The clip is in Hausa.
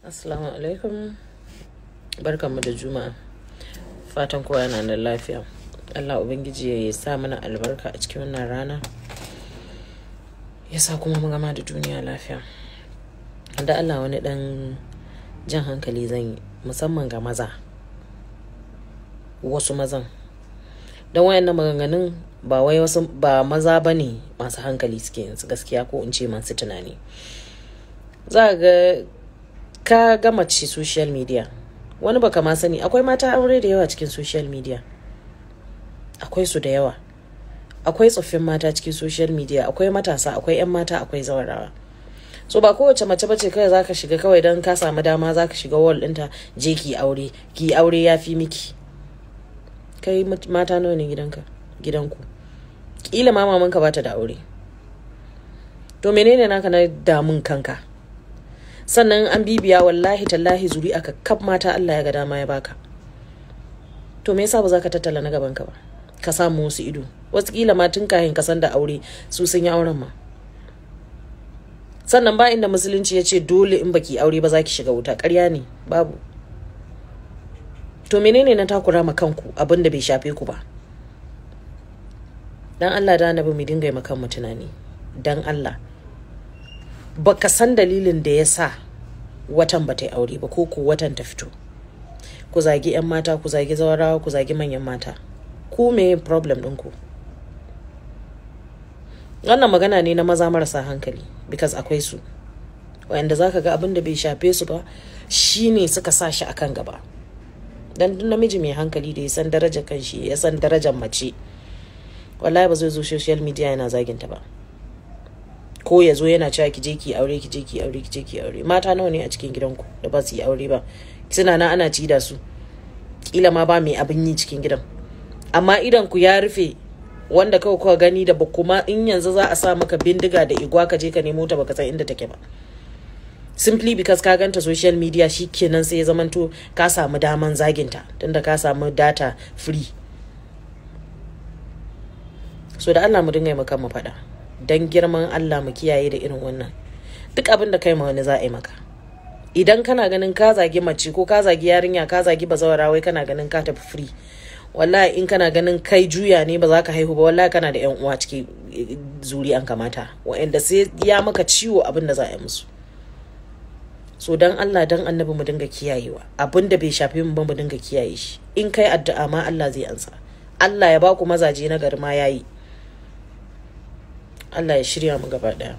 Assalamu alaikum. Barkanmu da Juma'a. Fatan kowa yana da lafiya. Allah Ubangiji ya sa mana albarka a cikin wannan rana. Ya sa kuma mu gama da duniya lafiya. Da Allah wani dan jan hankali zan yi musamman ga maza. Wasu mazan. Don wayannan maganganun ba wai wasu ba maza bane masu hankali suke yin su gaskiya ko in ce masu tunani. Za ga ka gama ci social media wani baka ma sani akwai mata aure da yawa cikin social media, akwai su da yawa, akwai tsoffin mata cikin social media, akwai matasa, akwai 'yan mata, akwai zawarawa. So ba kowace mace bace kai zaka shiga kawai dan ka samu dama zaka shiga wall ɗinta je ki aure ya fi miki. Kai mata nawa ne gidanku kila ma mamanka bata da aure, to menene naka na damun kanka? Sannan an bibiya wallahi tallahi zuri aka kaf mata Allah ya ga dama ya baka, to me yasa ba za ka tattala na gaban ka ba ka samu wasu ido? Wasu kila ma tun kahin ka san da aure su sun yi auren ma. Sannan ba inda musulunci ya ce dole in baki aure ba za ki shiga wuta, ƙarya ne, babu. To menene na takura ma kanku abinda bai shafe ku ba? Dan Allah da annabi mu dinga yi makan mu tunani dan Allah. Baka san dalilin da ya sa watan ba ta yi aure ba ko watan ta fito. Ku zagi 'yan mata, ku zagi zawarawa, ku zagi manyan mata. Ku me problem ɗinku? Wannan magana ne na maza marasa hankali, because akwai su wanda zaka ga abin da bai shafe su ba shine suka sa shi akan gaba. Dan namiji mai hankali da ya san darajar kanshi, ya san darajar mace, wallahi ba zai zo social media yana zaginta ba, ko ya zo yana cewa ki je ki aure. Mata nawa ne a cikin gidanku da ba su yi aure ba? Suna nan ana ci da su, kila ma ba mai abin yi cikin gidan, amma idan ku ya rufe wanda kawai kuka gani da ba, kuma in yanzu za a sa maka bindiga da igwa ka je ka nemo ta baka san inda take ba, simply because ka ganta social media shikenan sai ya zamanto ka samu daman zaginta tunda ka samu data free. So da Allah mu dinga yi maka mu faɗa, dan girman Allah mu kiyaye da irin wannan. Duk abin da kai ma wani za a yi maka. Idan kana ganin ka zagi mace ko ka zagi yarinya, ka zagi bazawara, wai kana ganin ka tafi free, wallahi in kana ganin kai juya ne ba za ka haihu ba, wallahi kana da 'yan uwa ciki zuri'an kamata wa'anda sai ya maka ciwo abin da za a yi musu. So dan Allah dan annabi mu dinga kiyayewa, abin da bai shafe mu ba mu dinga kiyaye shi. In kai addu'a ma Allah zai ansa. Allah ya ba ku mazaje na gari ma yayi. Allah ya shirya mu gaba daya.